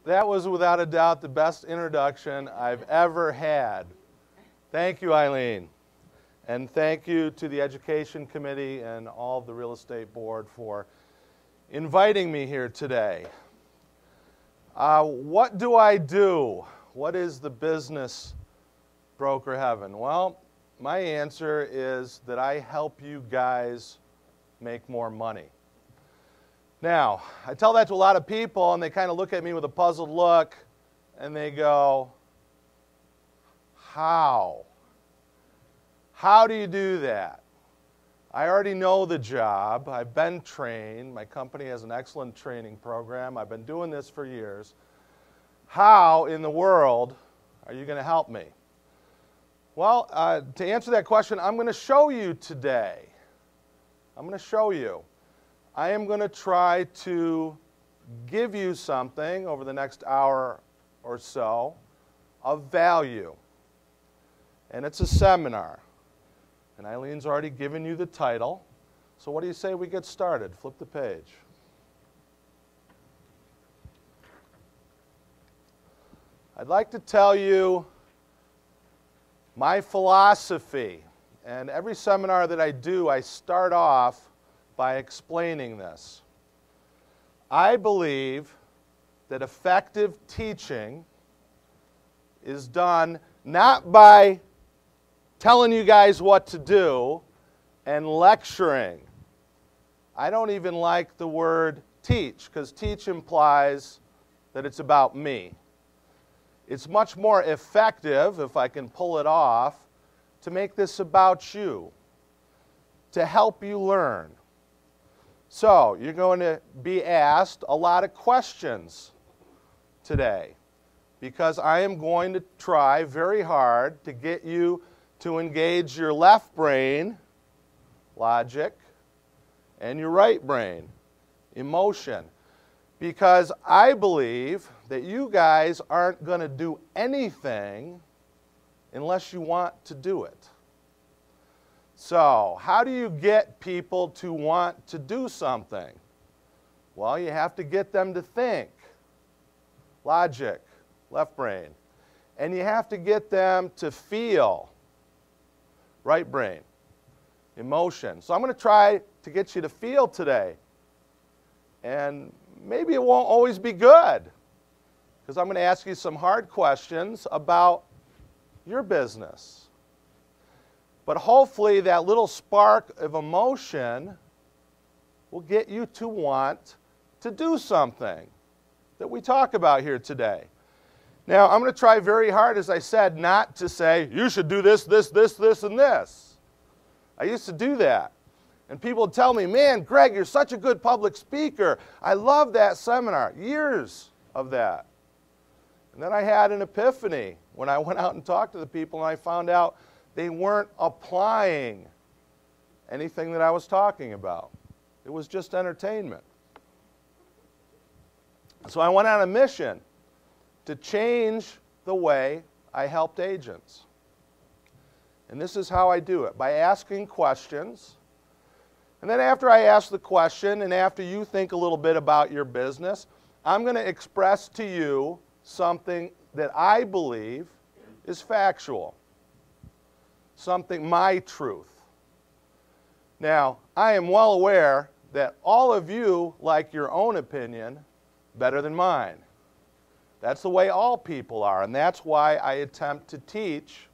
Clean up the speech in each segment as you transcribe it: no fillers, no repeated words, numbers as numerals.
That was without a doubt the best introduction I've ever had. Thank you, Eileen. And thank you to the Education Committee and all of the Real Estate Board for inviting me here today. What do I do? What is the business broker heaven? Well, my answer is that I help you guys make more money. Now, I tell that to a lot of people and they kind of look at me with a puzzled look and they go, how? How do you do that? I already know the job. I've been trained. My company has an excellent training program. I've been doing this for years. How in the world are you going to help me? Well, to answer that question, I'm going to show you today. I'm going to show you. I am going to try to give you something over the next hour or so of value. And it's a seminar. And Eileen's already given you the title. So what do you say we get started? Flip the page. I'd like to tell you my philosophy. And every seminar that I do, I start off by explaining this. I believe that effective teaching is done not by telling you guys what to do and lecturing. I don't even like the word teach, because teach implies that it's about me. It's much more effective, if I can pull it off, to make this about you, to help you learn. So, you're going to be asked a lot of questions today because I am going to try very hard to get you to engage your left brain, logic, and your right brain, emotion. Because I believe that you guys aren't going to do anything unless you want to do it. So, how do you get people to want to do something? Well, you have to get them to think. Logic, left brain. And you have to get them to feel. Right brain. Emotion. So I'm going to try to get you to feel today. And maybe it won't always be good, because I'm going to ask you some hard questions about your business. But hopefully that little spark of emotion will get you to want to do something that we talk about here today. Now, I'm going to try very hard, as I said, not to say, you should do this, this, this, this, and this. I used to do that. And people would tell me, man, Greg, you're such a good public speaker. I love that seminar. Years of that. And then I had an epiphany when I went out and talked to the people and I found out they weren't applying anything that I was talking about. It was just entertainment. So I went on a mission to change the way I helped agents. And this is how I do it, by asking questions. And then after I ask the question and after you think a little bit about your business, I'm going to express to you something that I believe is factual. Something, my truth. Now, I am well aware that all of you like your own opinion better than mine. That's the way all people are, and that's why I attempt to teach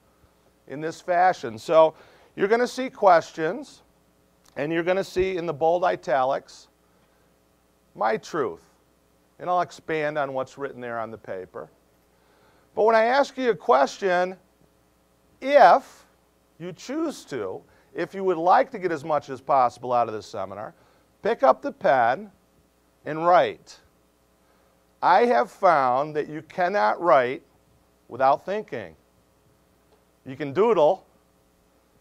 in this fashion. So you're going to see questions, and you're going to see in the bold italics my truth. And I'll expand on what's written there on the paper. But when I ask you a question, if you choose to, if you would like to get as much as possible out of this seminar, pick up the pen and write. I have found that you cannot write without thinking. You can doodle,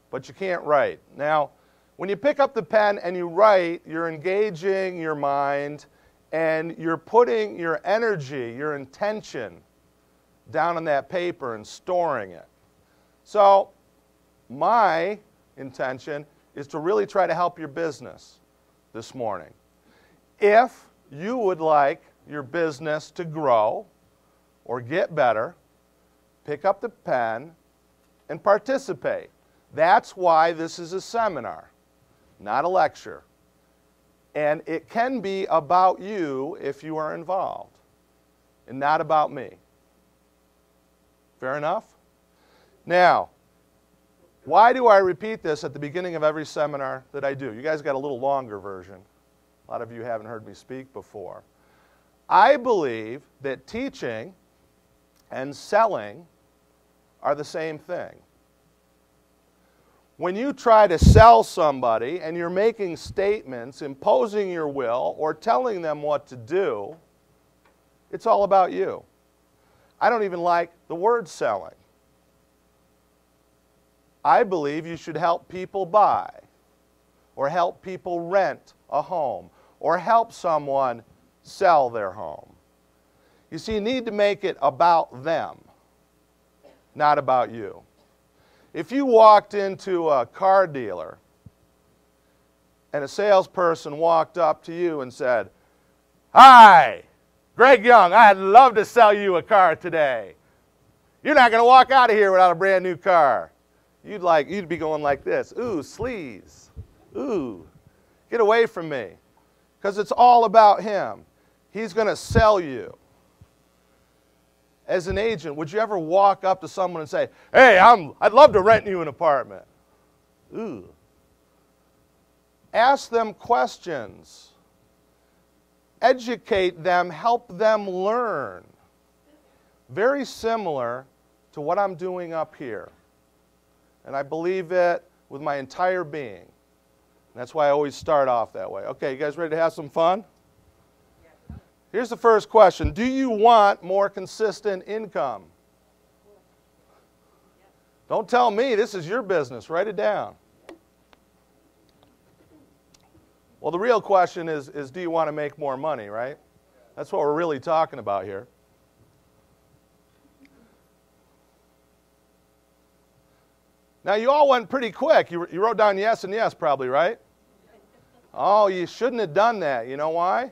but you can't write. Now, when you pick up the pen and you write, you're engaging your mind and you're putting your energy, your intention down on that paper and storing it. So, my intention is to really try to help your business this morning. If you would like your business to grow or get better, pick up the pen, and participate. That's why this is a seminar, not a lecture. And it can be about you if you are involved, and not about me. Fair enough? Now, why do I repeat this at the beginning of every seminar that I do? You guys got a little longer version. A lot of you haven't heard me speak before. I believe that teaching and selling are the same thing. When you try to sell somebody and you're making statements, imposing your will, or telling them what to do, it's all about you. I don't even like the word selling. I believe you should help people buy, or help people rent a home, or help someone sell their home. You see, you need to make it about them, not about you. If you walked into a car dealer and a salesperson walked up to you and said, "Hi, Greg Young, I'd love to sell you a car today. You're not going to walk out of here without a brand new car." You'd be going like this, "Ooh, sleaze. Ooh, get away from me." Because it's all about him. He's going to sell you. As an agent, would you ever walk up to someone and say, "Hey, I'd love to rent you an apartment"? Ooh. Ask them questions. Educate them, help them learn. Very similar to what I'm doing up here. And I believe it with my entire being. And that's why I always start off that way. Okay, you guys ready to have some fun? Here's the first question. Do you want more consistent income? Don't tell me. This is your business. Write it down. Well, the real question is do you want to make more money, right? That's what we're really talking about here. Now, you all went pretty quick. You wrote down yes and yes probably, right? Oh, you shouldn't have done that. You know why?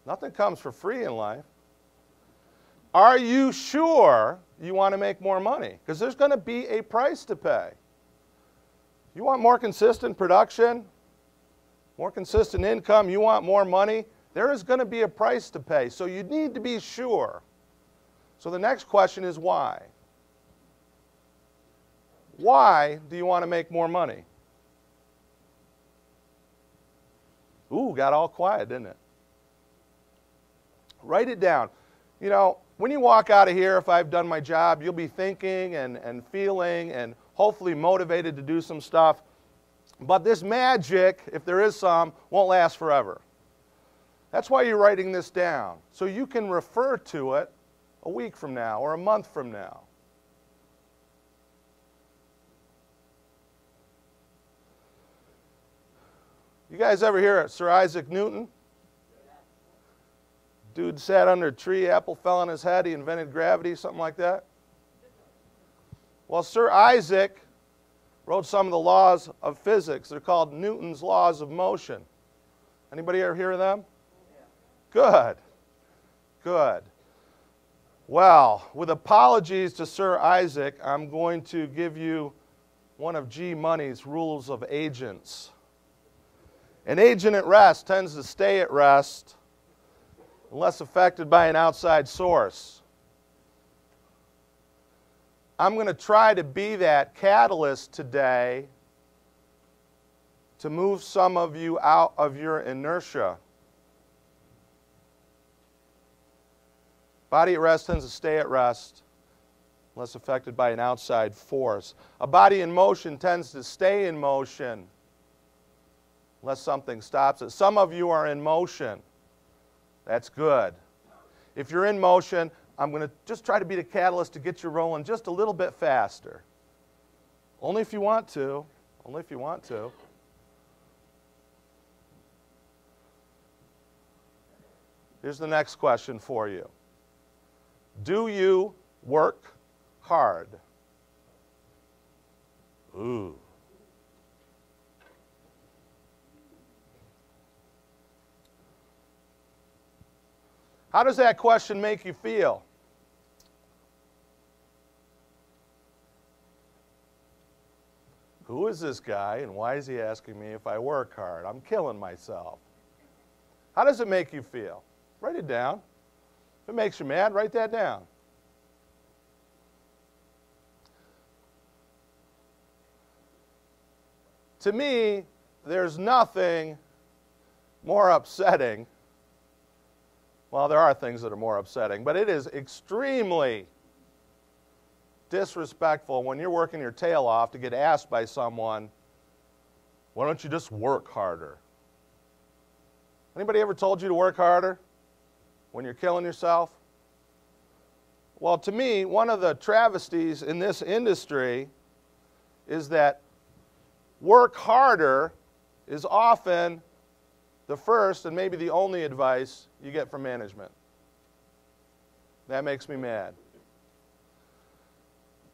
Nothing comes for free in life. Are you sure you want to make more money? Because there's going to be a price to pay. You want more consistent production, more consistent income, you want more money, there is going to be a price to pay. So you need to be sure. So the next question is why? Why do you want to make more money? Ooh, got all quiet, didn't it? Write it down. You know, when you walk out of here, if I've done my job, you'll be thinking and feeling and hopefully motivated to do some stuff. But this magic, if there is some, won't last forever. That's why you're writing this down, so you can refer to it a week from now or a month from now. You guys ever hear of Sir Isaac Newton? Dude sat under a tree, apple fell on his head, he invented gravity, something like that. Well, Sir Isaac wrote some of the laws of physics. They're called Newton's laws of motion. Anybody ever hear of them? Good. Good. Well, with apologies to Sir Isaac, I'm going to give you one of G. Money's rules of agents. An agent at rest tends to stay at rest unless affected by an outside source. I'm going to try to be that catalyst today to move some of you out of your inertia. Body at rest tends to stay at rest unless affected by an outside force. A body in motion tends to stay in motion unless something stops it. Some of you are in motion. That's good. If you're in motion, I'm going to just try to be the catalyst to get you rolling just a little bit faster. Only if you want to. Only if you want to. Here's the next question for you. Do you work hard? Ooh. How does that question make you feel? Who is this guy and why is he asking me if I work hard? I'm killing myself. How does it make you feel? Write it down. If it makes you mad, write that down. To me, there's nothing more upsetting. Well, there are things that are more upsetting, but it is extremely disrespectful when you're working your tail off to get asked by someone, why don't you just work harder? Anybody ever told you to work harder when you're killing yourself? Well, to me, one of the travesties in this industry is that work harder is often the first and maybe the only advice you get from management. That makes me mad.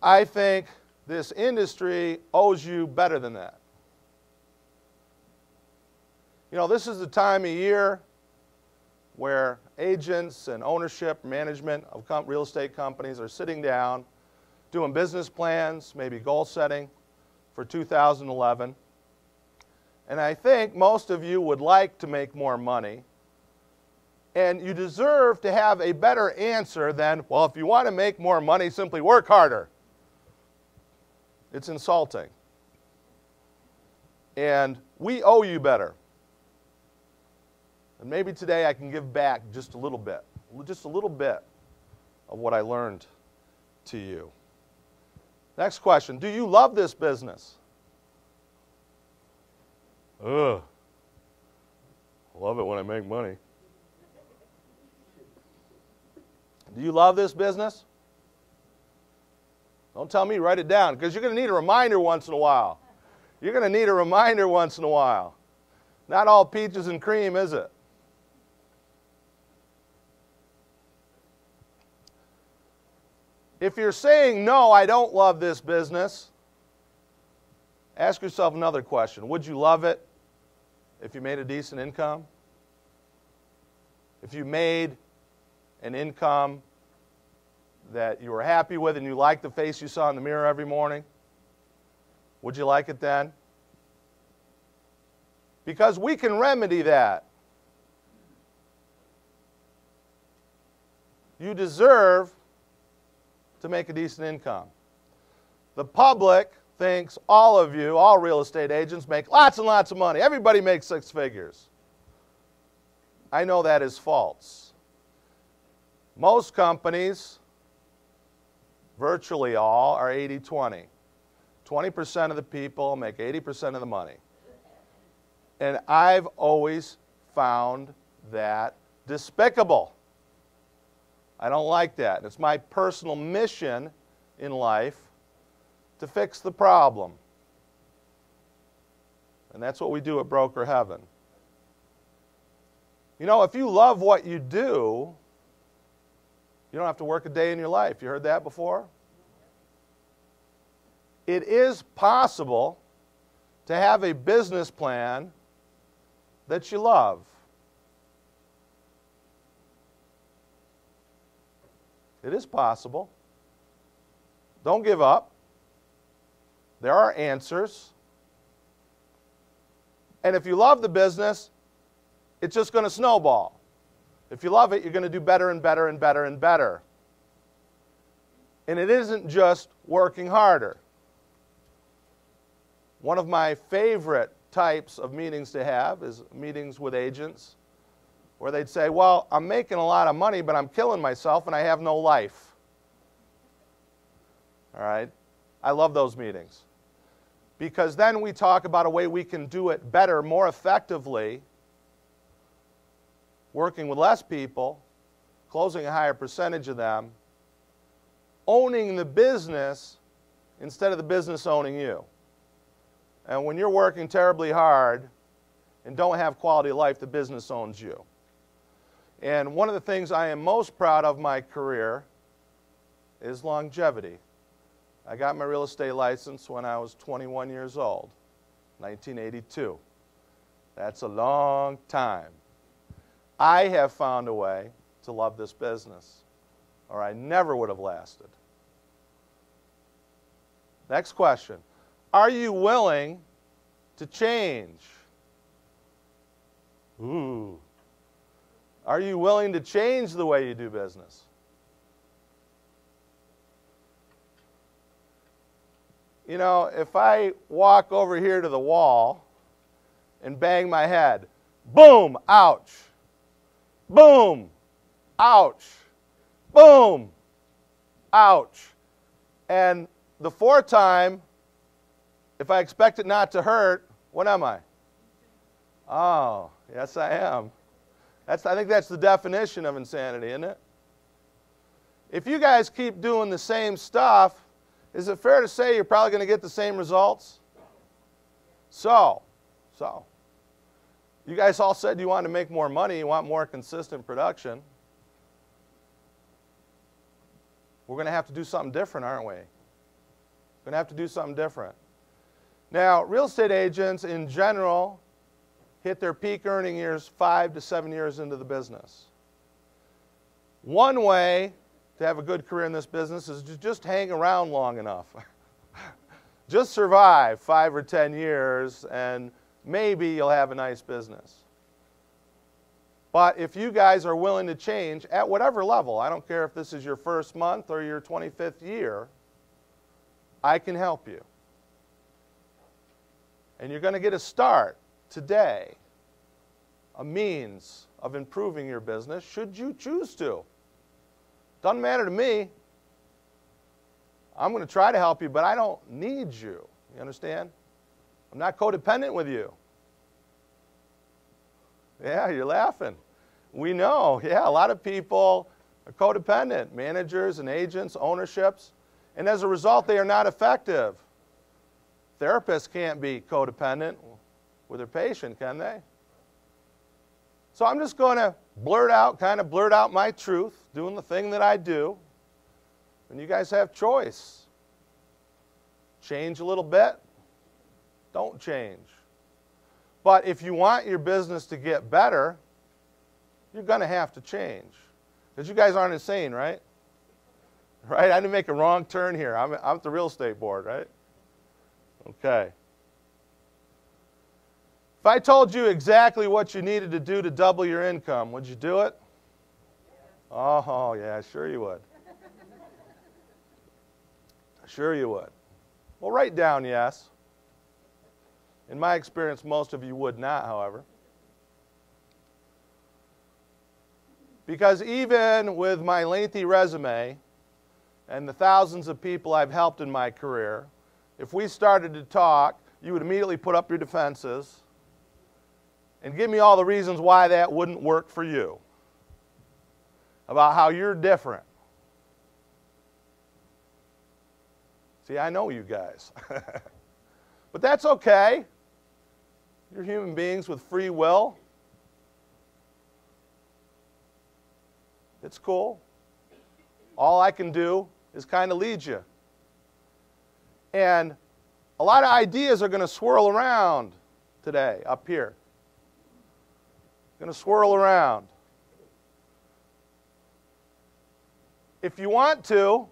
I think this industry owes you better than that. You know, this is the time of year where agents and ownership, management of real estate companies are sitting down, doing business plans, maybe goal setting for 2011. And I think most of you would like to make more money. And you deserve to have a better answer than, well, if you want to make more money, simply work harder. It's insulting. And we owe you better. And maybe today I can give back just a little bit of what I learned to you. Next question, do you love this business? Ugh, I love it when I make money. Do you love this business? Don't tell me, write it down, because you're going to need a reminder once in a while. You're going to need a reminder once in a while. Not all peaches and cream, is it? If you're saying, no, I don't love this business, ask yourself another question. Would you love it if you made a decent income? If you made an income that you were happy with and you liked the face you saw in the mirror every morning, would you like it then? Because we can remedy that. You deserve to make a decent income. The public thinks all of you, all real estate agents, make lots and lots of money. Everybody makes six figures. I know that is false. Most companies, virtually all, are 80-20. 20% of the people make 80% of the money. And I've always found that despicable. I don't like that. It's my personal mission in life to fix the problem. And that's what we do at Broker Heaven. You know, if you love what you do, you don't have to work a day in your life. You heard that before? It is possible to have a business plan that you love. It is possible. Don't give up. There are answers. And if you love the business, it's just going to snowball. If you love it, you're going to do better and better and better and better. And it isn't just working harder. One of my favorite types of meetings to have is meetings with agents where they'd say, well, I'm making a lot of money, but I'm killing myself and I have no life. All right? I love those meetings. Because then we talk about a way we can do it better, more effectively, working with less people, closing a higher percentage of them, owning the business instead of the business owning you. And when you're working terribly hard and don't have quality of life, the business owns you. And one of the things I am most proud of my career is longevity. I got my real estate license when I was 21 years old, 1982. That's a long time. I have found a way to love this business, or I never would have lasted. Next question. Are you willing to change? Ooh. Are you willing to change the way you do business? You know, if I walk over here to the wall and bang my head, boom, ouch. Boom, ouch. Boom, ouch. And the fourth time, if I expect it not to hurt, what am I? Oh, yes I am. I think that's the definition of insanity, isn't it? If you guys keep doing the same stuff, is it fair to say you're probably going to get the same results? So, you guys all said you want to make more money, you want more consistent production. We're going to have to do something different, aren't we? We're going to have to do something different. Now, real estate agents in general hit their peak earning years 5 to 7 years into the business. One way to have a good career in this business is to just hang around long enough. Just survive 5 or 10 years and maybe you'll have a nice business. But if you guys are willing to change at whatever level, I don't care if this is your first month or your 25th year, I can help you. And you're going to get a start today, a means of improving your business should you choose to. Doesn't matter to me. I'm going to try to help you, but I don't need you. You understand? I'm not codependent with you. Yeah, you're laughing. We know. Yeah, a lot of people are codependent, managers and agents, ownerships, and as a result, they are not effective. Therapists can't be codependent with their patient, can they? So I'm just going to kind of blurt out my truth, doing the thing that I do, and you guys have choice. Change a little bit, don't change. But if you want your business to get better, you're going to have to change. Because you guys aren't insane, right? Right? I didn't make a wrong turn here. I'm at the real estate board, right? Okay. If I told you exactly what you needed to do to double your income, would you do it? Oh, yeah, sure you would. Sure you would. Well, write down yes. In my experience, most of you would not, however. Because even with my lengthy resume and the thousands of people I've helped in my career, if we started to talk, you would immediately put up your defenses and give me all the reasons why that wouldn't work for you, about how you're different. See, I know you guys. But that's okay. You're human beings with free will. It's cool. All I can do is kind of lead you. And a lot of ideas are going to swirl around today up here. Going to swirl around. If you want to,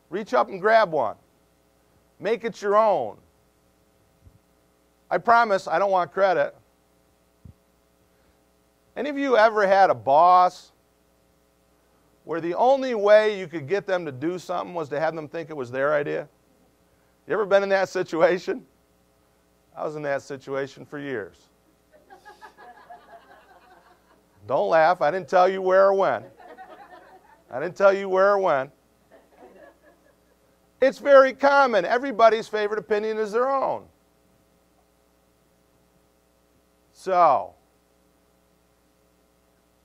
reach up and grab one. Make it your own. I promise I don't want credit. Any of you ever had a boss where the only way you could get them to do something was to have them think it was their idea? You ever been in that situation? I was in that situation for years. Don't laugh. I didn't tell you where or when. I didn't tell you where or when. It's very common. Everybody's favorite opinion is their own. So,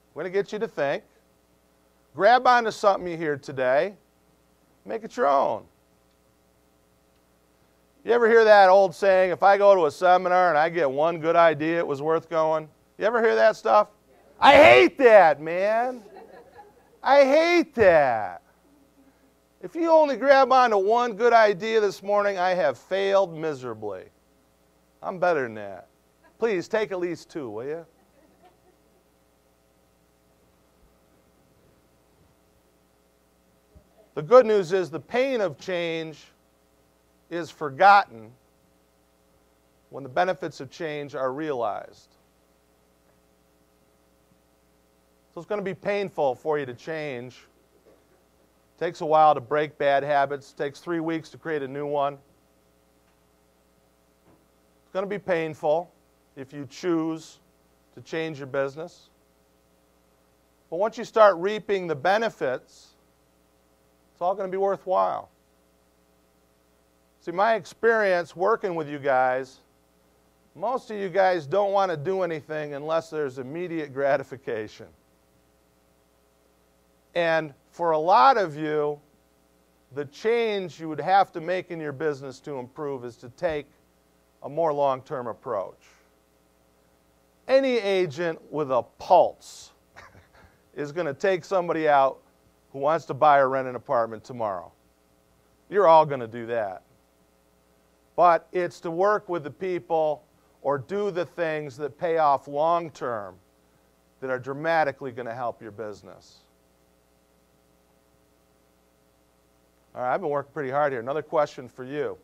I'm going to get you to think. Grab onto something you hear today. Make it your own. You ever hear that old saying, if I go to a seminar and I get one good idea, it was worth going? You ever hear that stuff? I hate that, man. I hate that. If you only grab onto one good idea this morning, I have failed miserably. I'm better than that. Please take at least two, will you? The good news is the pain of change is forgotten when the benefits of change are realized. So it's going to be painful for you to change. It takes a while to break bad habits. It takes 3 weeks to create a new one. It's going to be painful if you choose to change your business. But once you start reaping the benefits, it's all going to be worthwhile. See, my experience working with you guys, most of you guys don't want to do anything unless there's immediate gratification. And for a lot of you, the change you would have to make in your business to improve is to take a more long-term approach. Any agent with a pulse is going to take somebody out who wants to buy or rent an apartment tomorrow. You're all going to do that. But it's to work with the people or do the things that pay off long-term that are dramatically going to help your business. All right, I've been working pretty hard here. Another question for you.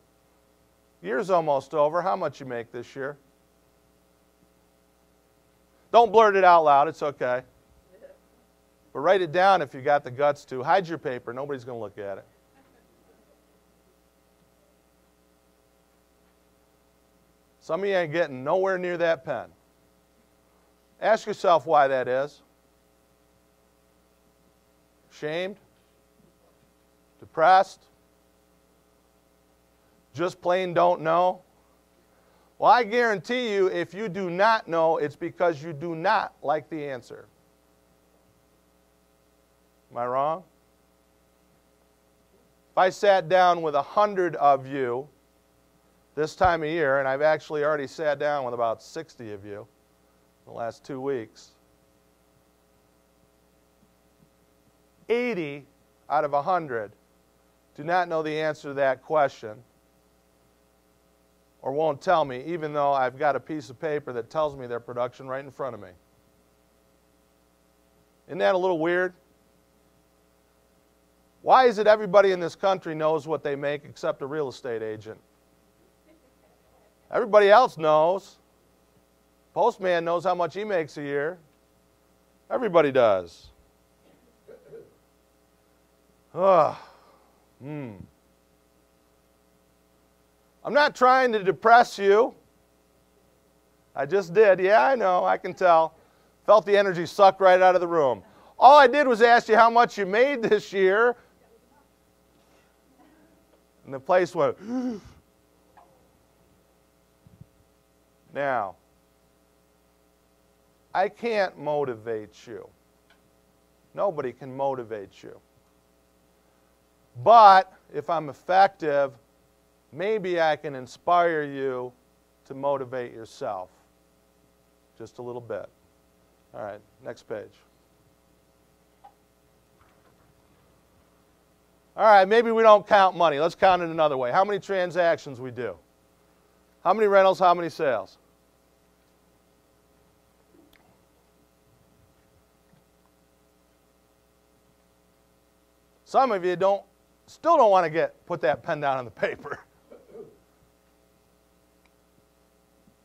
Year's almost over. How much you make this year? Don't blurt it out loud. It's okay. But write it down if you got the guts to. Hide your paper. Nobody's going to look at it. Some of you ain't getting nowhere near that pen. Ask yourself why that is. Shamed? Depressed? Just plain don't know? Well, I guarantee you, if you do not know, it's because you do not like the answer. Am I wrong? If I sat down with 100 of you this time of year, and I've actually already sat down with about 60 of you in the last 2 weeks, 80 out of 100 do not know the answer to that question or won't tell me, even though I've got a piece of paper that tells me their production right in front of me. Isn't that a little weird? Why is it everybody in this country knows what they make except a real estate agent? Everybody else knows. Postman knows how much he makes a year. Everybody does. I'm not trying to depress you. I just did. Yeah, I know. I can tell. Felt the energy suck right out of the room. All I did was ask you how much you made this year. And the place went. Now, I can't motivate you. Nobody can motivate you. But if I'm effective, maybe I can inspire you to motivate yourself just a little bit. All right, next page. All right, maybe we don't count money. Let's count it another way. How many transactions we do? How many rentals, how many sales? Some of you still don't want to put that pen down on the paper.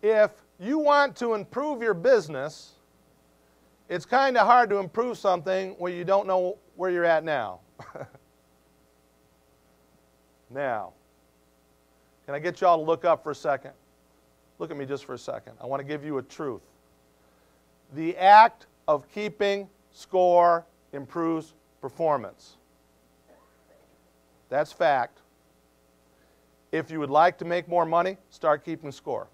If you want to improve your business, it's kind of hard to improve something where you don't know where you're at now. Now, can I get you all to look up for a second? Look at me just for a second. I want to give you a truth. The act of keeping score improves performance. That's fact. If you would like to make more money, start keeping score.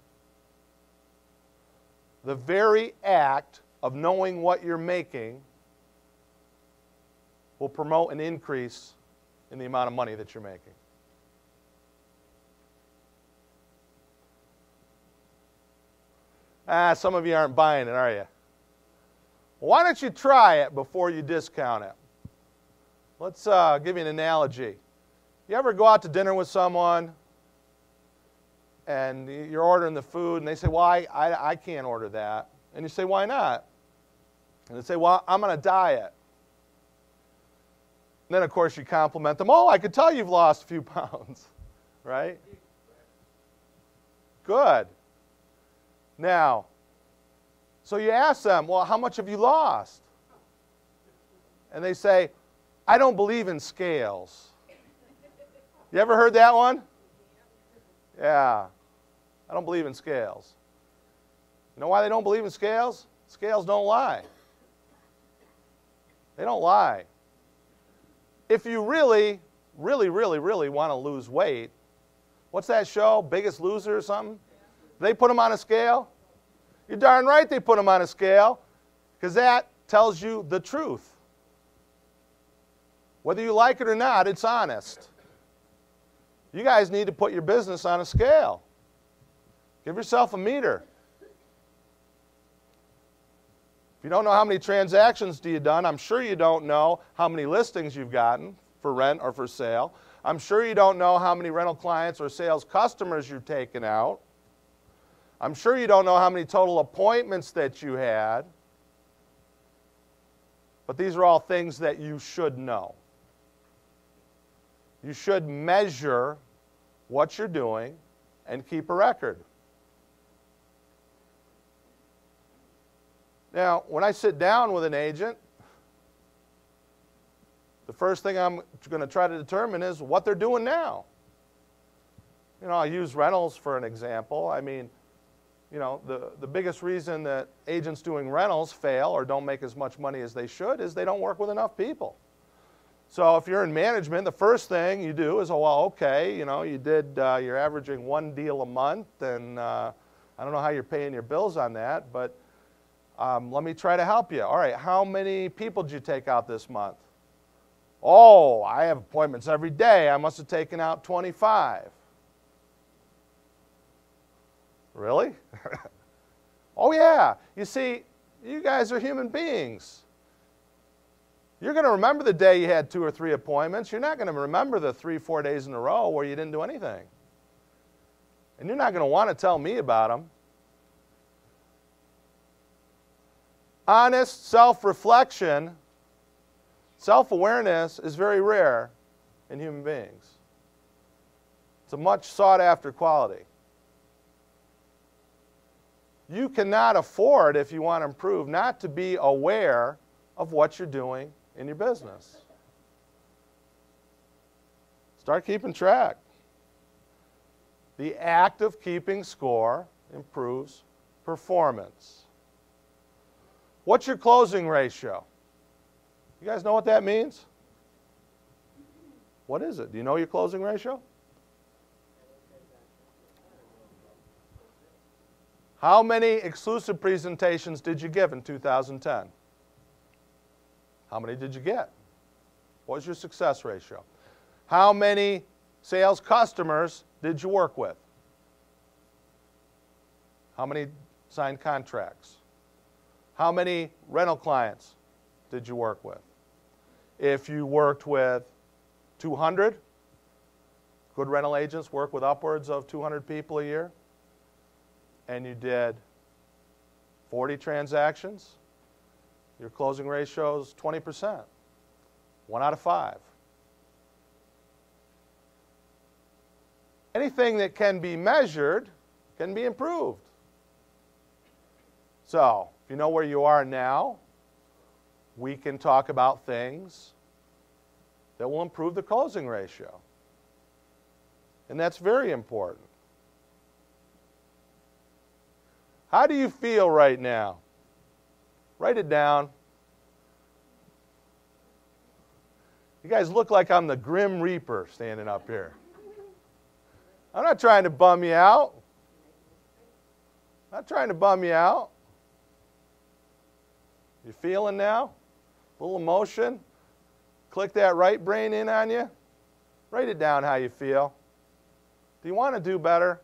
The very act of knowing what you're making will promote an increase in the amount of money that you're making. Some of you aren't buying it, are you? Well, why don't you try it before you discount it? Let's give you an analogy. You ever go out to dinner with someone and you're ordering the food and they say, well, I can't order that. And you say, why not? And they say, well, I'm on a diet. And then, of course, you compliment them. Oh, I could tell you've lost a few pounds, right? Good. Now, so you ask them, well, how much have you lost? And they say, I don't believe in scales. You ever heard that one? Yeah. I don't believe in scales. You know why they don't believe in scales? Scales don't lie. They don't lie. If you really want to lose weight, what's that show, Biggest Loser or something? They put them on a scale? You're darn right they put them on a scale, because that tells you the truth. Whether you like it or not, it's honest. You guys need to put your business on a scale. Give yourself a meter. If you don't know how many transactions you've done, I'm sure you don't know how many listings you've gotten for rent or for sale. I'm sure you don't know how many rental clients or sales customers you've taken out. I'm sure you don't know how many total appointments that you had. But these are all things that you should know. You should measure what you're doing and keep a record. Now, when I sit down with an agent, the first thing I'm going to try to determine is what they're doing now. You know, I'll use rentals for an example. I mean, you know, the biggest reason that agents doing rentals fail or don't make as much money as they should is they don't work with enough people. So if you're in management, the first thing you do is, oh, well, okay, you know, you're averaging one deal a month, and I don't know how you're paying your bills on that, but let me try to help you. All right, how many people did you take out this month? Oh, I have appointments every day. I must have taken out 25. Really? Oh, yeah. You see, you guys are human beings. You're going to remember the day you had 2 or 3 appointments. You're not going to remember the 3, 4 days in a row where you didn't do anything. And you're not going to want to tell me about them. Honest self-reflection, self-awareness is very rare in human beings. It's a much sought-after quality. You cannot afford, if you want to improve, not to be aware of what you're doing in your business. Start keeping track. The act of keeping score improves performance. What's your closing ratio? You guys know what that means? What is it? Do you know your closing ratio? How many exclusive presentations did you give in 2010? How many did you get? What was your success ratio? How many sales customers did you work with? How many signed contracts? How many rental clients did you work with? If you worked with 200, good rental agents work with upwards of 200 people a year, and you did 40 transactions, your closing ratio is 20%, 1 out of 5. Anything that can be measured can be improved. So, if you know where you are now, we can talk about things that will improve the closing ratio. And that's very important. How do you feel right now? Write it down. You guys look like I'm the Grim Reaper standing up here. I'm not trying to bum you out. Not trying to bum you out. You feeling now? A little emotion? Click that right brain in on you. Write it down how you feel. Do you want to do better?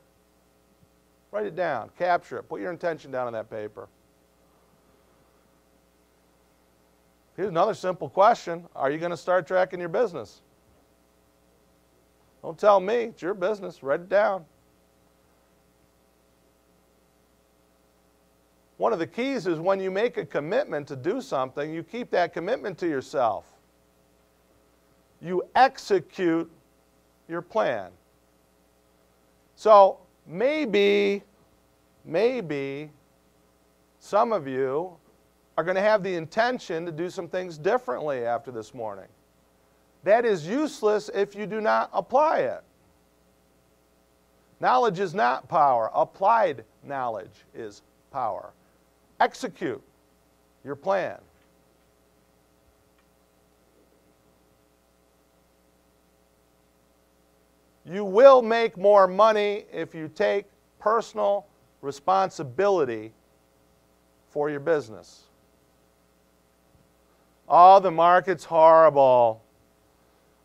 Write it down. Capture it. Put your intention down on that paper. Here's another simple question. Are you going to start tracking your business? Don't tell me. It's your business. Write it down. One of the keys is when you make a commitment to do something, you keep that commitment to yourself. you execute your plan. So maybe some of you are going to have the intention to do some things differently after this morning. That is useless if you do not apply it. Knowledge is not power. Applied knowledge is power. Execute your plan. You will make more money if you take personal responsibility for your business. Oh, the market's horrible.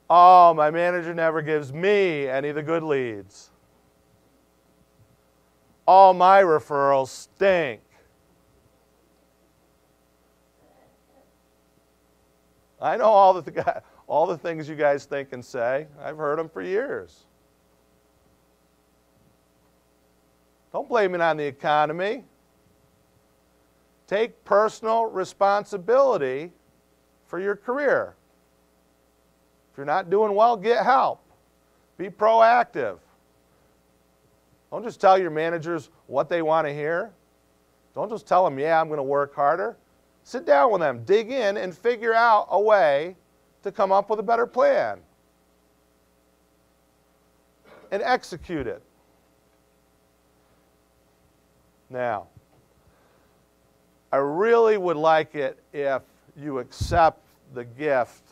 Oh, my manager never gives me any of the good leads. All my referrals stink. I know all the things you guys think and say. I've heard them for years. Don't blame it on the economy. Take personal responsibility for your career. If you're not doing well, get help. Be proactive. Don't just tell your managers what they want to hear. Don't just tell them, yeah, I'm going to work harder. Sit down with them, dig in, and figure out a way to come up with a better plan. And execute it. Now, I really would like it if you accept the gift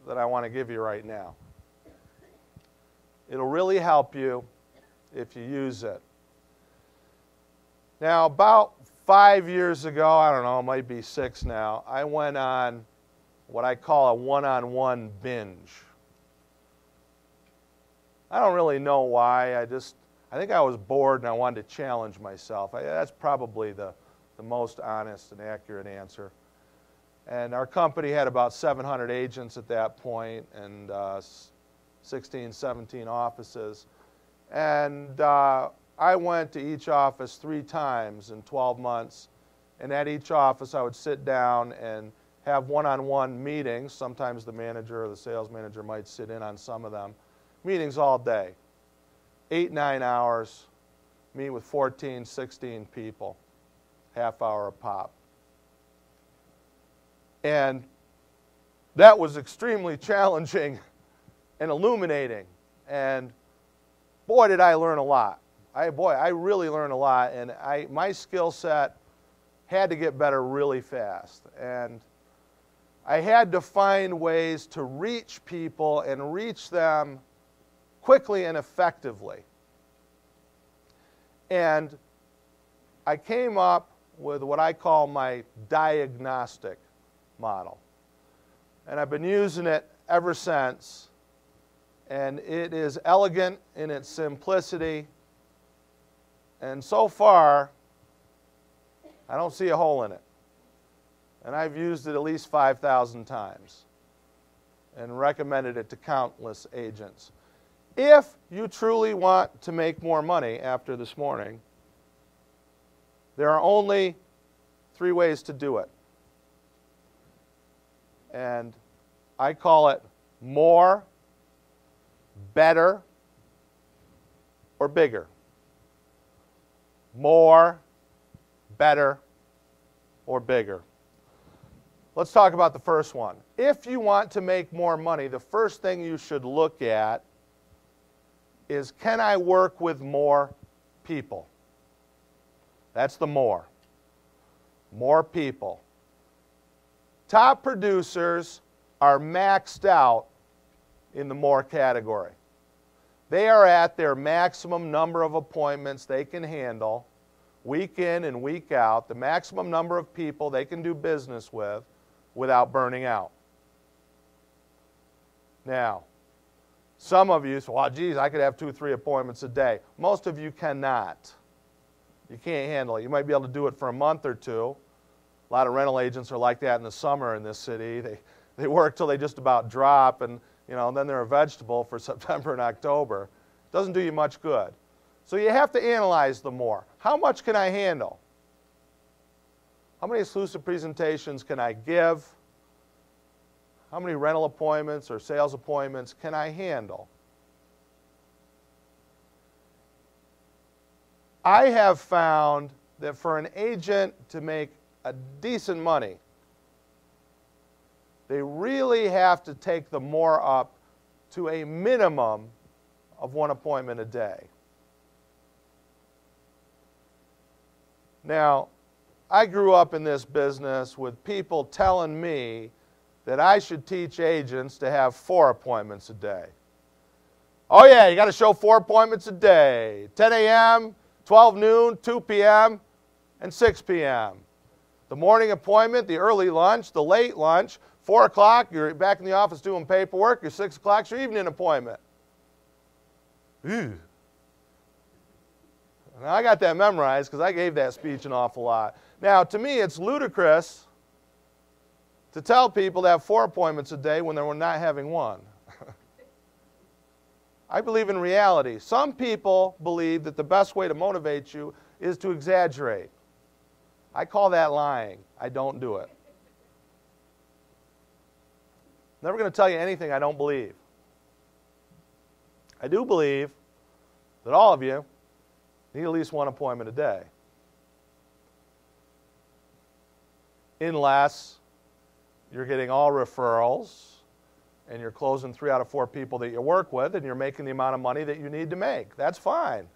that I want to give you right now. It'll really help you if you use it. Now, about 5 years ago, I don't know, it might be 6 now, I went on what I call a one-on-one binge. I don't really know why. I think I was bored and I wanted to challenge myself. That's probably the most honest and accurate answer. And our company had about 700 agents at that point and 16, 17 offices. And I went to each office 3 times in 12 months. And at each office I would sit down and have one-on-one meetings. Sometimes the manager or the sales manager might sit in on some of them. Meetings all day. 8, 9 hours, meet with 14, 16 people, half hour a pop. And that was extremely challenging and illuminating. And boy, did I learn a lot. I really learned a lot. And my skill set had to get better really fast. And I had to find ways to reach people and reach them quickly and effectively. And I came up with what I call my diagnostic model. And I've been using it ever since. And it is elegant in its simplicity. And so far, I don't see a hole in it. And I've used it at least 5,000 times and recommended it to countless agents. If you truly want to make more money after this morning, there are only 3 ways to do it. And I call it more, better, or bigger. More, better, or bigger. Let's talk about the first one. If you want to make more money, the first thing you should look at is, can I work with more people? That's the more. More people. Top producers are maxed out in the more category. They are at their maximum number of appointments they can handle week in and week out, the maximum number of people they can do business with without burning out. Now, some of you say, well, geez, I could have 2 or 3 appointments a day. Most of you cannot. You can't handle it. You might be able to do it for a month or 2. A lot of rental agents are like that in the summer in this city. They work till they just about drop, and then they're a vegetable for September and October. It doesn't do you much good. So you have to analyze the more. How much can I handle? How many exclusive presentations can I give? How many rental appointments or sales appointments can I handle? I have found that for an agent to make a decent money, they really have to take the more up to a minimum of 1 appointment a day. Now, I grew up in this business with people telling me that I should teach agents to have 4 appointments a day. Oh yeah, you got to show 4 appointments a day. 10 a.m., 12 noon, 2 p.m., and 6 p.m. The morning appointment, the early lunch, the late lunch, 4 o'clock, you're back in the office doing paperwork, your 6 o'clock's your evening appointment. Ew. Now, I got that memorized because I gave that speech an awful lot. Now, to me, it's ludicrous to tell people to have 4 appointments a day when they were not having 1. I believe in reality. Some people believe that the best way to motivate you is to exaggerate. I call that lying. I don't do it. Never going to tell you anything I don't believe. I do believe that all of you need at least 1 appointment a day. Unless you're getting all referrals and you're closing 3 out of 4 people that you work with and you're making the amount of money that you need to make. That's fine.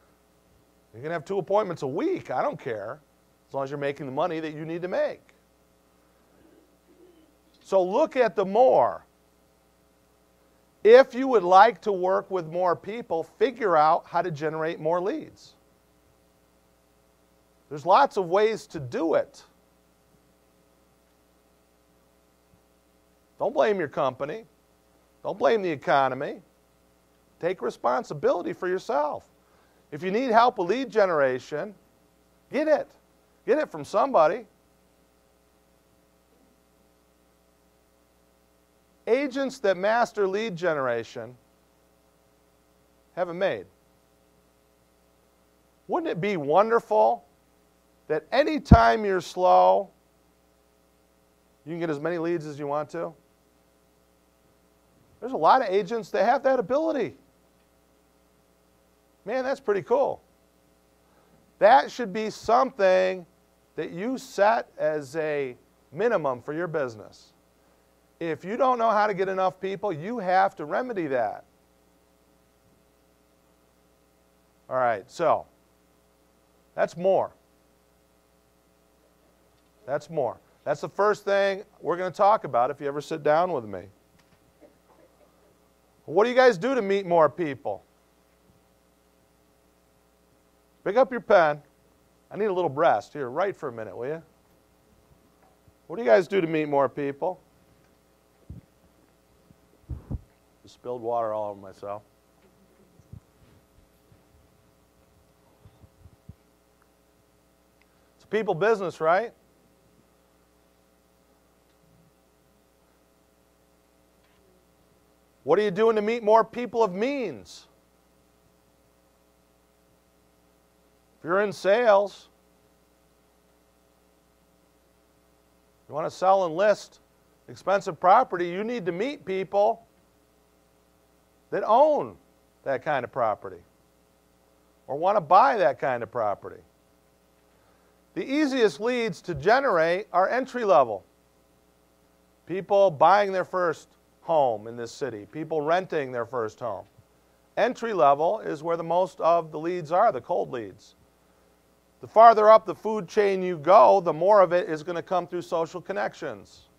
You can have 2 appointments a week. I don't care. As long as you're making the money that you need to make. So look at the more. If you would like to work with more people, figure out how to generate more leads. There's lots of ways to do it. Don't blame your company. Don't blame the economy. Take responsibility for yourself. If you need help with lead generation, get it. Get it from somebody. Agents that master lead generation have it made. Wouldn't it be wonderful that any time you're slow, you can get as many leads as you want to? There's a lot of agents that have that ability. Man, that's pretty cool. That should be something that you set as a minimum for your business. If you don't know how to get enough people, you have to remedy that. All right, so that's more. That's more. That's the first thing we're going to talk about if you ever sit down with me. What do you guys do to meet more people? Pick up your pen. I need a little rest. Here, write for a minute, will you? What do you guys do to meet more people? Just spilled water all over myself. It's a people business, right? What are you doing to meet more people of means? If you're in sales, you want to sell and list expensive property, you need to meet people that own that kind of property or want to buy that kind of property. The easiest leads to generate are entry level. People buying their first home in this city, people renting their first home. Entry level is where the most of the leads are, the cold leads. The farther up the food chain you go, the more of it is going to come through social connections.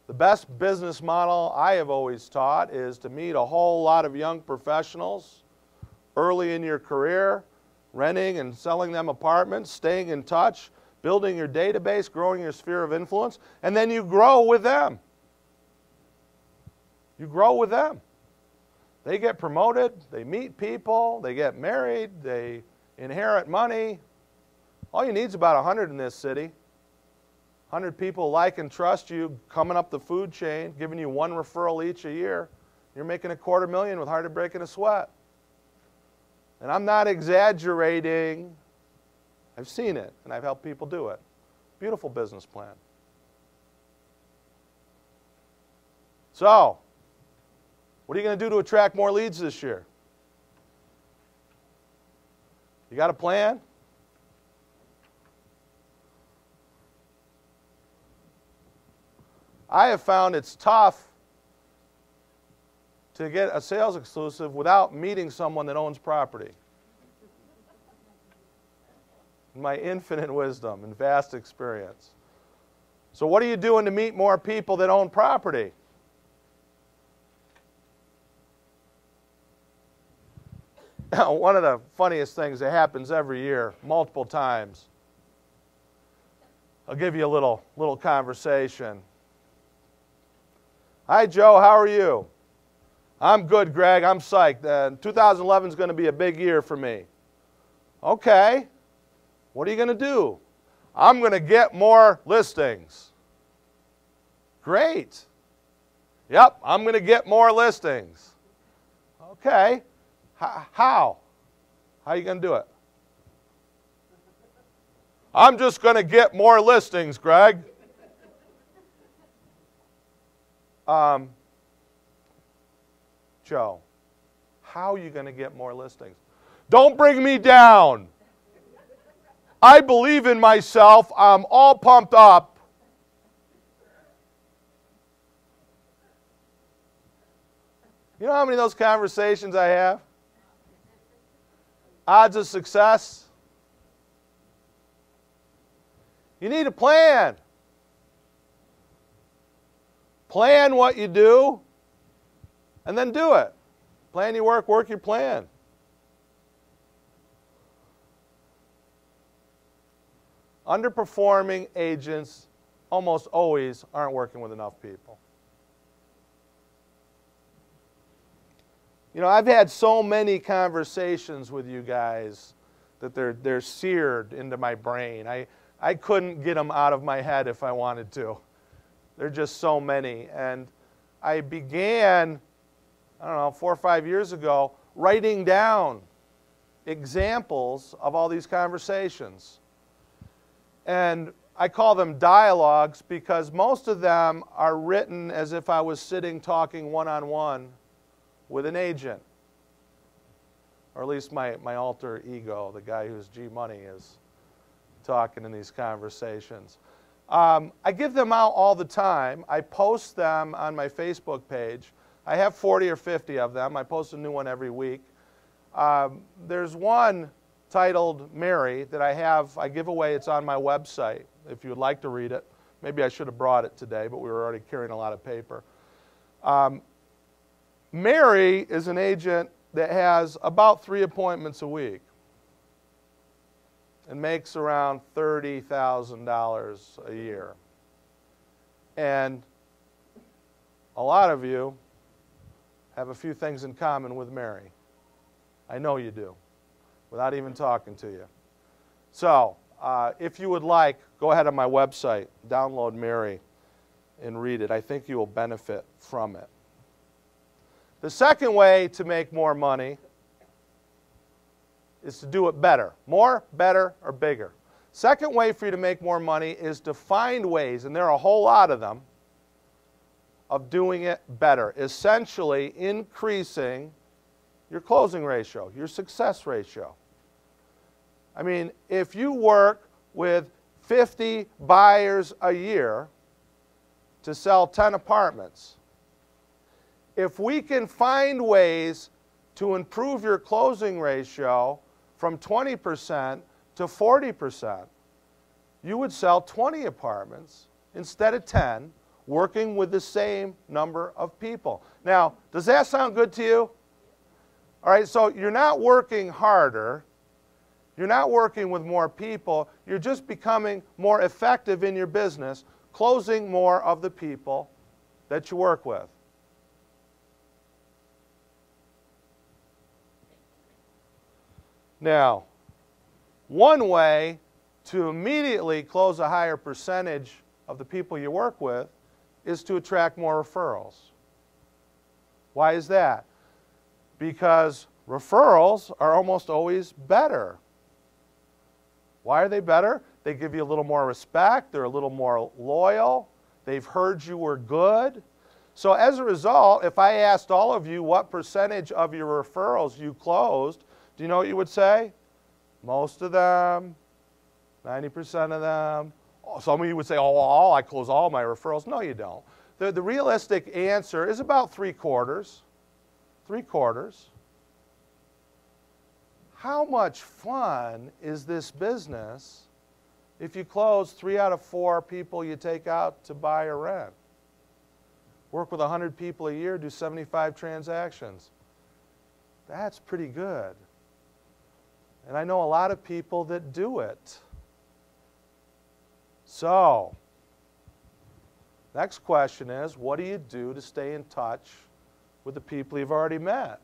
The best business model I have always taught is to meet a whole lot of young professionals early in your career, renting and selling them apartments, staying in touch, building your database, growing your sphere of influence, and then you grow with them. You grow with them. They get promoted, they meet people, they get married, they inherit money. All you need is about 100 in this city. 100 people like and trust you, coming up the food chain, giving you 1 referral each a year. You're making $250,000 with hardly breaking a sweat. And I'm not exaggerating. I've seen it, and I've helped people do it. Beautiful business plan. So, what are you going to do to attract more leads this year? You got a plan? I have found it's tough to get a sales exclusive without meeting someone that owns property. My infinite wisdom and vast experience. So what are you doing to meet more people that own property? One of the funniest things that happens every year, multiple times. I'll give you a little conversation. Hi, Joe. How are you? I'm good, Greg. I'm psyched. 2011 is going to be a big year for me. Okay. What are you going to do? I'm going to get more listings. Great. Yep, I'm going to get more listings. Okay. How? How are you going to do it? I'm just going to get more listings, Greg. Joe, how are you going to get more listings? Don't bring me down. I believe in myself. I'm all pumped up. You know how many of those conversations I have? Odds of success? You need a plan. Plan what you do, and then do it. Plan your work, work your plan. Underperforming agents almost always aren't working with enough people. You know, I've had so many conversations with you guys that they're seared into my brain. I couldn't get them out of my head if I wanted to. There are just so many. And I began, I don't know, 4 or 5 years ago, writing down examples of all these conversations. And I call them dialogues because most of them are written as if I was sitting talking one-on-one with an agent. Or at least my alter ego, the guy who's G-Money, is talking in these conversations. I give them out all the time. I post them on my Facebook page. I have 40 or 50 of them. I post a new one every week. There's one titled Mary that I give away. It's on my website if you would like to read it. Maybe I should have brought it today, but we were already carrying a lot of paper. Mary is an agent that has about 3 appointments a week and makes around $30,000 a year. And a lot of you have a few things in common with Mary. I know you do, without even talking to you. So, if you would like, go ahead on my website, download Mary, and read it. I think you will benefit from it. The second way to make more money is to do it better. More, better, or bigger. Second way for you to make more money is to find ways, and there are a whole lot of them, of doing it better. Essentially increasing your closing ratio, your success ratio. I mean, if you work with 50 buyers a year to sell 10 apartments, if we can find ways to improve your closing ratio from 20% to 40%, you would sell 20 apartments instead of 10, working with the same number of people. Now, does that sound good to you? All right, so you're not working harder. You're not working with more people. You're just becoming more effective in your business, closing more of the people that you work with. Now, one way to immediately close a higher percentage of the people you work with is to attract more referrals. Why is that? Because referrals are almost always better. Why are they better? They give you a little more respect. They're a little more loyal. They've heard you were good. So as a result, if I asked all of you what percentage of your referrals you closed, do you know what you would say? Most of them, 90% of them. Some of you would say, oh, I close all my referrals. No, you don't. The realistic answer is about 3/4. 3/4. How much fun is this business if you close 3 out of 4 people you take out to buy or rent? Work with 100 people a year, do 75 transactions. That's pretty good. And I know a lot of people that do it. So, next question is, what do you do to stay in touch with the people you've already met?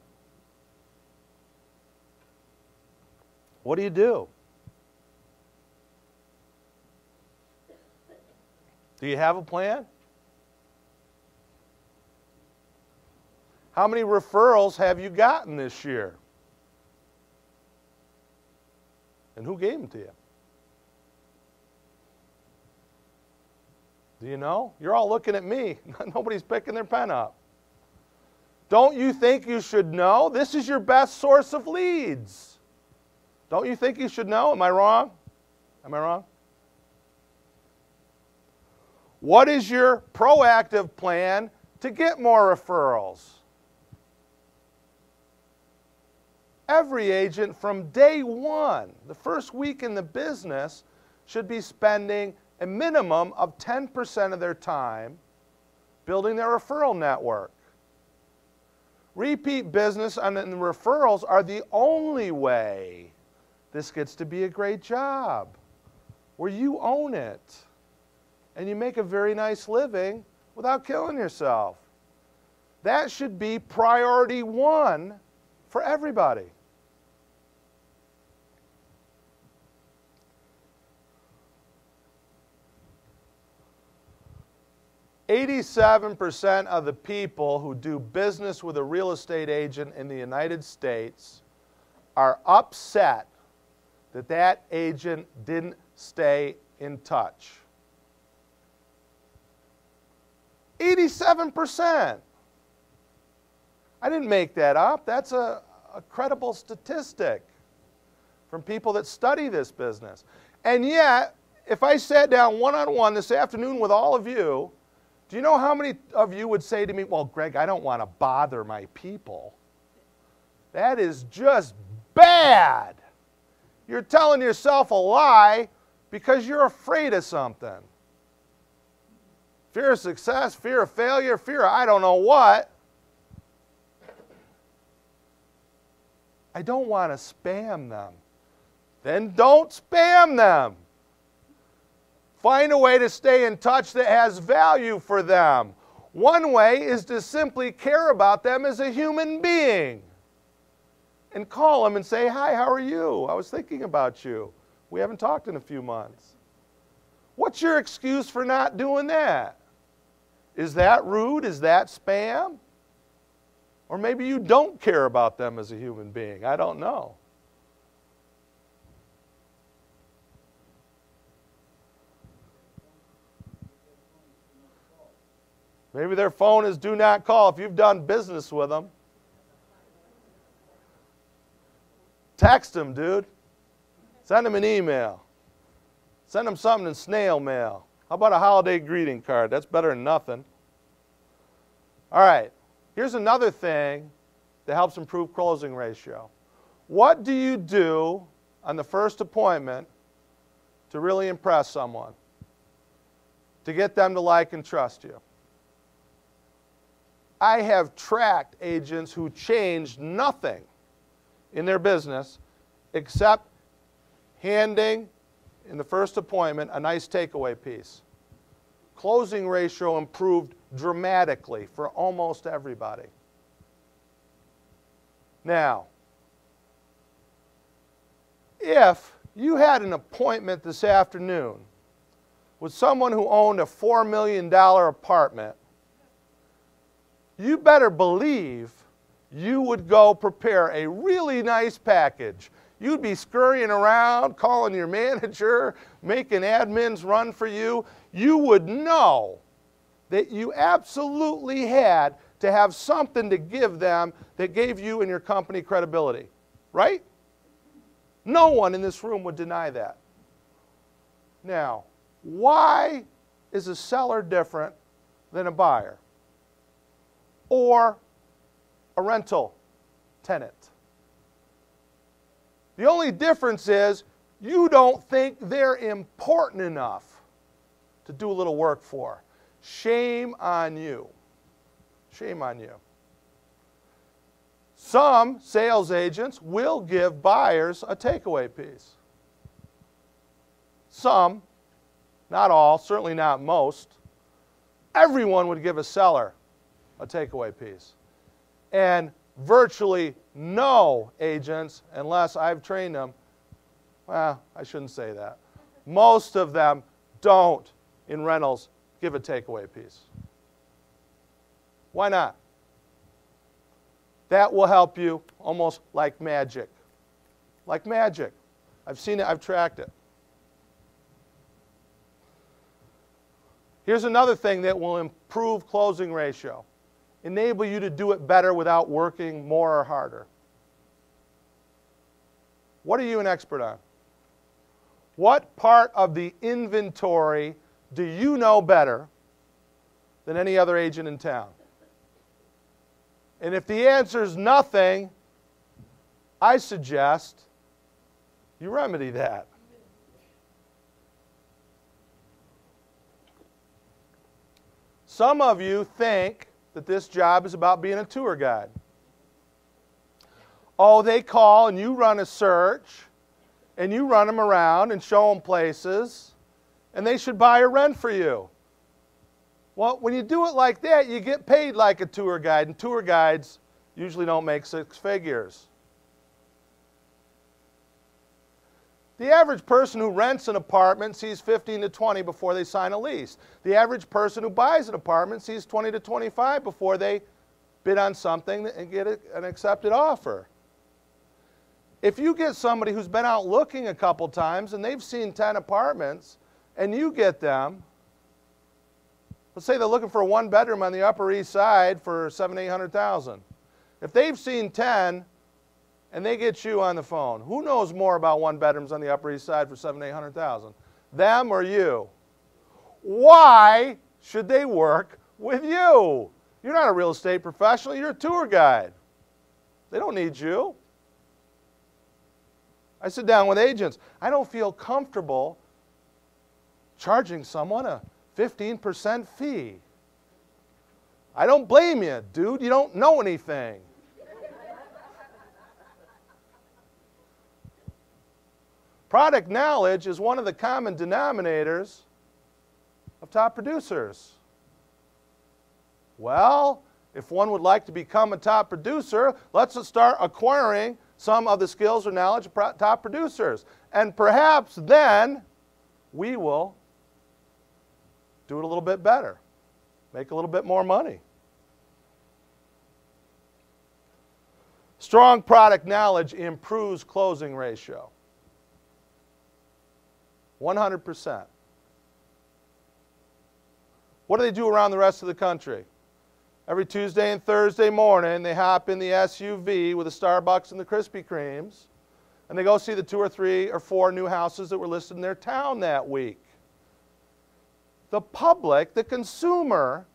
What do you do? Do you have a plan? How many referrals have you gotten this year? And who gave them to you? Do you know? You're all looking at me. Nobody's picking their pen up. Don't you think you should know? This is your best source of leads. Don't you think you should know? Am I wrong? Am I wrong? What is your proactive plan to get more referrals? Every agent from day one, the first week in the business, should be spending a minimum of 10% of their time building their referral network. Repeat business and referrals are the only way this gets to be a great job, where you own it and you make a very nice living without killing yourself. That should be priority 1 for everybody. "87% of the people who do business with a real estate agent in the United States are upset that that agent didn't stay in touch." 87%. I didn't make that up. That's a credible statistic from people that study this business. And yet, if I sat down one-on-one this afternoon with all of you, do you know how many of you would say to me, well, Greg, I don't want to bother my people? That is just bad. You're telling yourself a lie because you're afraid of something. Fear of success, fear of failure, fear of I don't know what. I don't want to spam them. Then don't spam them. Find a way to stay in touch that has value for them. One way is to simply care about them as a human being. And call them and say, hi, how are you? I was thinking about you. We haven't talked in a few months. What's your excuse for not doing that? Is that rude? Is that spam? Or maybe you don't care about them as a human being. I don't know. Maybe their phone is do not call if you've done business with them. Text them, dude. Send them an email. Send them something in snail mail. How about a holiday greeting card? That's better than nothing. All right. Here's another thing that helps improve closing ratio. What do you do on the first appointment to really impress someone? To get them to like and trust you? I have tracked agents who changed nothing in their business except handing, in the first appointment, a nice takeaway piece. Closing ratio improved dramatically for almost everybody. Now, if you had an appointment this afternoon with someone who owned a $4 million apartment, you better believe you would go prepare a really nice package. You'd be scurrying around, calling your manager, making admins run for you. You would know that you absolutely had to have something to give them that gave you and your company credibility, right? No one in this room would deny that. Now, why is a seller different than a buyer or a rental tenant? The only difference is you don't think they're important enough to do a little work for. Shame on you. Shame on you. Some sales agents will give buyers a takeaway piece. Some, not all, certainly not most. Everyone would give a seller a takeaway piece. And virtually no agents, unless I've trained them, well, I shouldn't say that. Most of them don't, in rentals, give a takeaway piece. Why not? That will help you almost like magic. Like magic. I've seen it, I've tracked it. Here's another thing that will improve closing ratio. Enable you to do it better without working more or harder. What are you an expert on? What part of the inventory do you know better than any other agent in town? And if the answer is nothing, I suggest you remedy that. Some of you think that this job is about being a tour guide. Oh, they call and you run a search and you run them around and show them places and they should buy or rent for you. Well, when you do it like that, you get paid like a tour guide, and tour guides usually don't make 6 figures. The average person who rents an apartment sees 15 to 20 before they sign a lease. The average person who buys an apartment sees 20 to 25 before they bid on something and get an accepted offer. If you get somebody who's been out looking a couple times and they've seen 10 apartments and you get them, let's say they're looking for a 1-bedroom on the Upper East Side for $700,000 to $800,000. If they've seen 10 and they get you on the phone, who knows more about 1-bedrooms on the Upper East Side for $700,000 to $800,000? Them or you? Why should they work with you? You're not a real estate professional, you're a tour guide. They don't need you. I sit down with agents. I don't feel comfortable charging someone a 15% fee. I don't blame you, dude. You don't know anything. Product knowledge is one of the common denominators of top producers. Well, if one would like to become a top producer, let's start acquiring some of the skills or knowledge of top producers. And perhaps then we will do it a little bit better, make a little bit more money. Strong product knowledge improves closing ratio. 100%. What do they do around the rest of the country? Every Tuesday and Thursday morning, they hop in the SUV with the Starbucks and the Krispy Kremes, and they go see the 2 or 3 or 4 new houses that were listed in their town that week. The public, the consumer,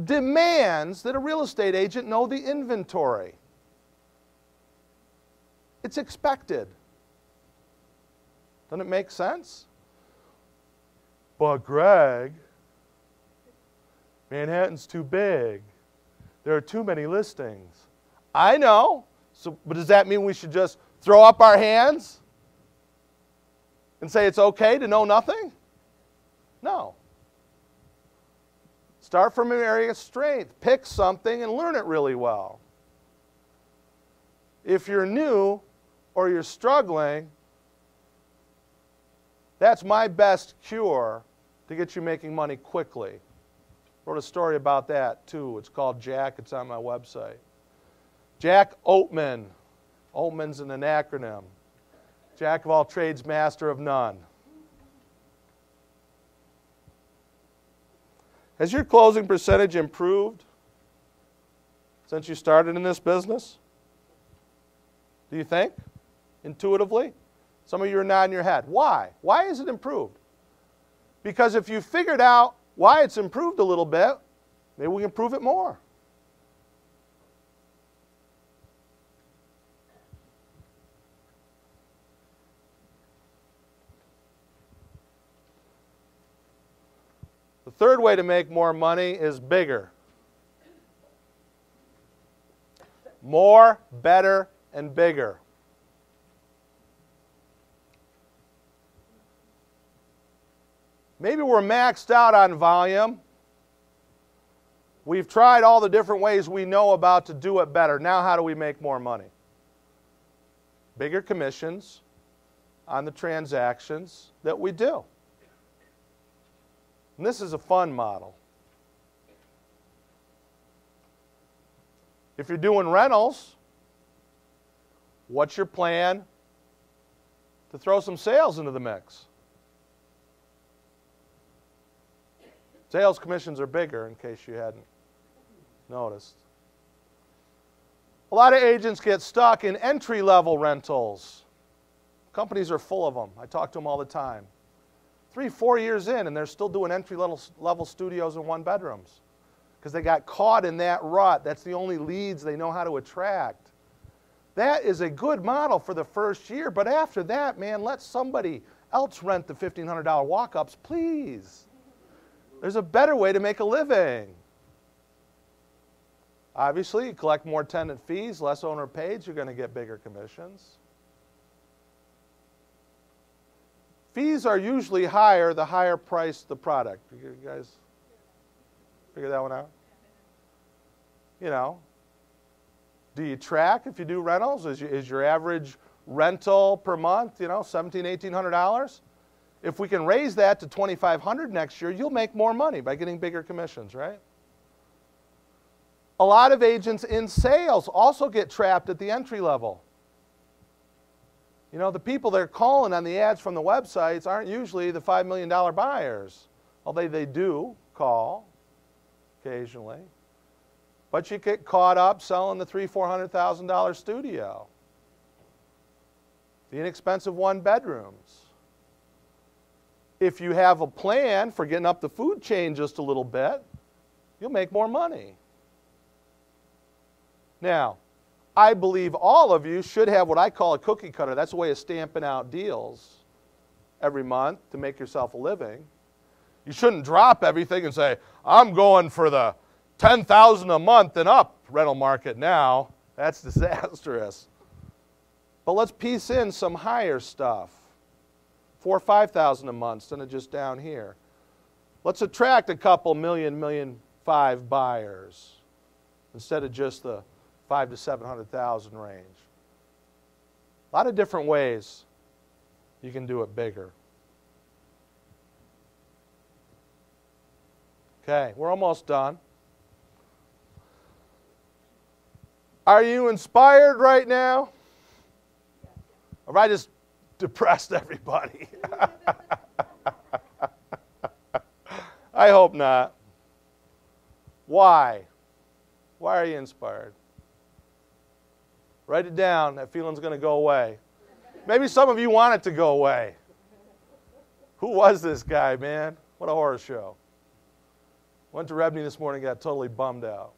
demands that a real estate agent know the inventory. It's expected. Doesn't it make sense? But Greg, Manhattan's too big. There are too many listings. I know. So, but does that mean we should just throw up our hands and say it's okay to know nothing? No. Start from an area of strength. Pick something and learn it really well. If you're new or you're struggling, that's my best cure to get you making money quickly. Wrote a story about that too. It's called Jack. It's on my website. Jack Oatman. Oatman's an acronym. Jack of all trades, master of none. Has your closing percentage improved since you started in this business? Do you think? Intuitively? Some of you are nodding your head. Why? Why is it improved? Because if you figured out why it's improved a little bit, maybe we can improve it more. The third way to make more money is bigger. More, better, and bigger. Maybe we're maxed out on volume. We've tried all the different ways we know about to do it better. Now how do we make more money? Bigger commissions on the transactions that we do. And this is a fun model. If you're doing rentals, what's your plan to throw some sales into the mix? Sales commissions are bigger, in case you hadn't noticed. A lot of agents get stuck in entry-level rentals. Companies are full of them. I talk to them all the time. 3-4 years in, and they're still doing entry-level studios and one-bedrooms because they got caught in that rut. That's the only leads they know how to attract. That is a good model for the first year, but after that, man, let somebody else rent the $1,500 walk-ups, please. There's a better way to make a living. Obviously, you collect more tenant fees, less owner pays, you're going to get bigger commissions. Fees are usually higher the higher price the product. You guys figure that one out? You know, do you track if you do rentals? Is your average rental per month, you know, $1,700, $1,800? If we can raise that to $2,500 next year, you'll make more money by getting bigger commissions, right? A lot of agents in sales also get trapped at the entry level. You know, the people they're calling on the ads from the websites aren't usually the $5 million buyers, although they do call occasionally. But you get caught up selling the $300,000, $400,000 studio, the inexpensive one-bedrooms. If you have a plan for getting up the food chain just a little bit, you'll make more money. Now, I believe all of you should have what I call a cookie cutter. That's a way of stamping out deals every month to make yourself a living. You shouldn't drop everything and say, I'm going for the $10,000 a month and up rental market now. That's disastrous. But let's piece in some higher stuff. $4,000 or $5,000 a month instead of just down here. Let's attract a couple million, $1.5 million buyers instead of just the $500,000 to $700,000 range. A lot of different ways you can do it bigger. Okay, we're almost done. Are you inspired right now? Or have I just depressed everybody? I hope not. Why? Why are you inspired? Write it down. That feeling's going to go away. Maybe some of you want it to go away. Who was this guy, man? What a horror show. Went to REBNY this morning, got totally bummed out.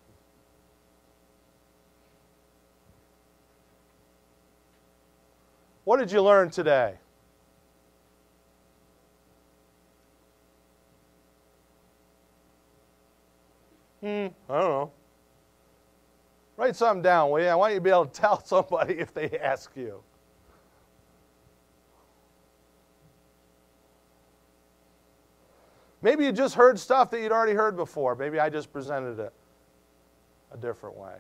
What did you learn today? I don't know. Write something down, will you? I want you to be able to tell somebody if they ask you. Maybe you just heard stuff that you'd already heard before. Maybe I just presented it a different way.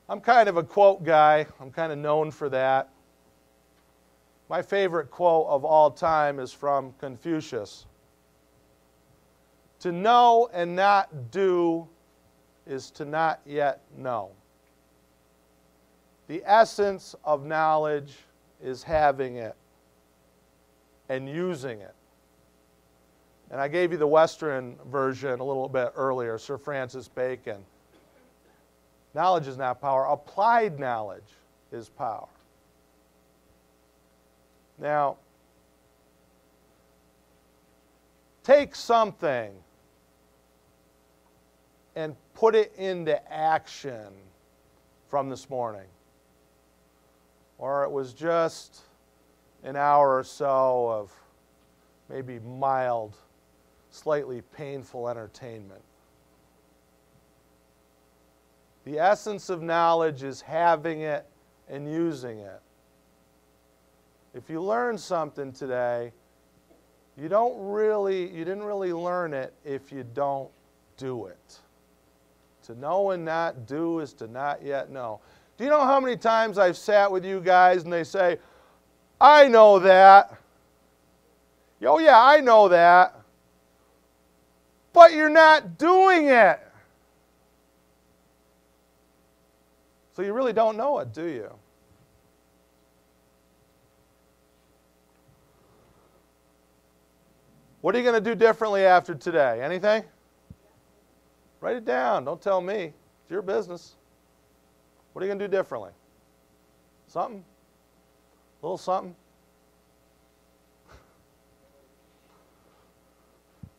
I'm kind of a quote guy. I'm kind of known for that. My favorite quote of all time is from Confucius. To know and not do is to not yet know. The essence of knowledge is having it and using it. And I gave you the Western version a little bit earlier, Sir Francis Bacon. Knowledge is not power. Applied knowledge is power. Now, take something and put it into action from this morning. Or it was just an hour or so of maybe mild, slightly painful entertainment. The essence of knowledge is having it and using it. If you learn something today, you didn't really learn it if you don't do it. To know and not do is to not yet know. Do you know how many times I've sat with you guys and they say, I know that. Oh yeah, I know that. But you're not doing it. So you really don't know it, do you? What are you going to do differently after today? Anything? Write it down. Don't tell me. It's your business. What are you going to do differently? Something? A little something?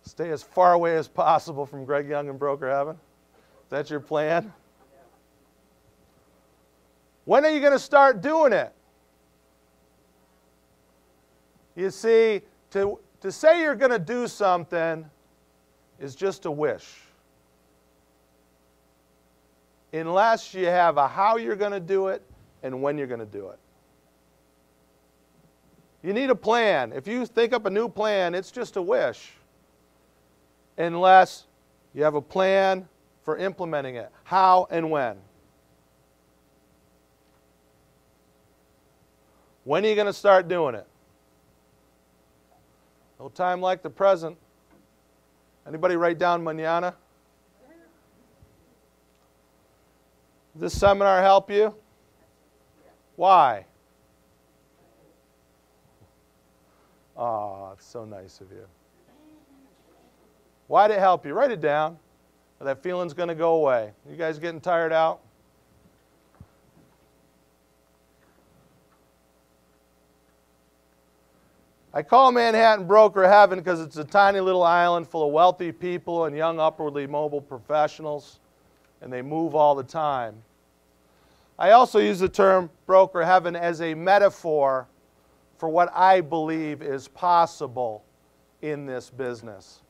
Stay as far away as possible from Greg Young and Broker Heaven? Is that your plan? When are you going to start doing it? You see, to say you're going to do something is just a wish. Unless you have a how you're going to do it and when you're going to do it. You need a plan. If you think up a new plan, it's just a wish. Unless you have a plan for implementing it. How and when. When are you going to start doing it? No time like the present. Anybody write down mañana? Does this seminar help you? Why? Oh, it's so nice of you. Why did it help you? Write it down. That feeling's going to go away. You guys getting tired out? I call Manhattan Broker Heaven because it's a tiny little island full of wealthy people and young upwardly mobile professionals, and they move all the time. I also use the term Broker Heaven as a metaphor for what I believe is possible in this business.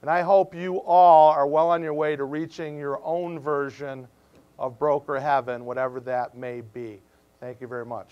And I hope you all are well on your way to reaching your own version of Broker Heaven, whatever that may be. Thank you very much.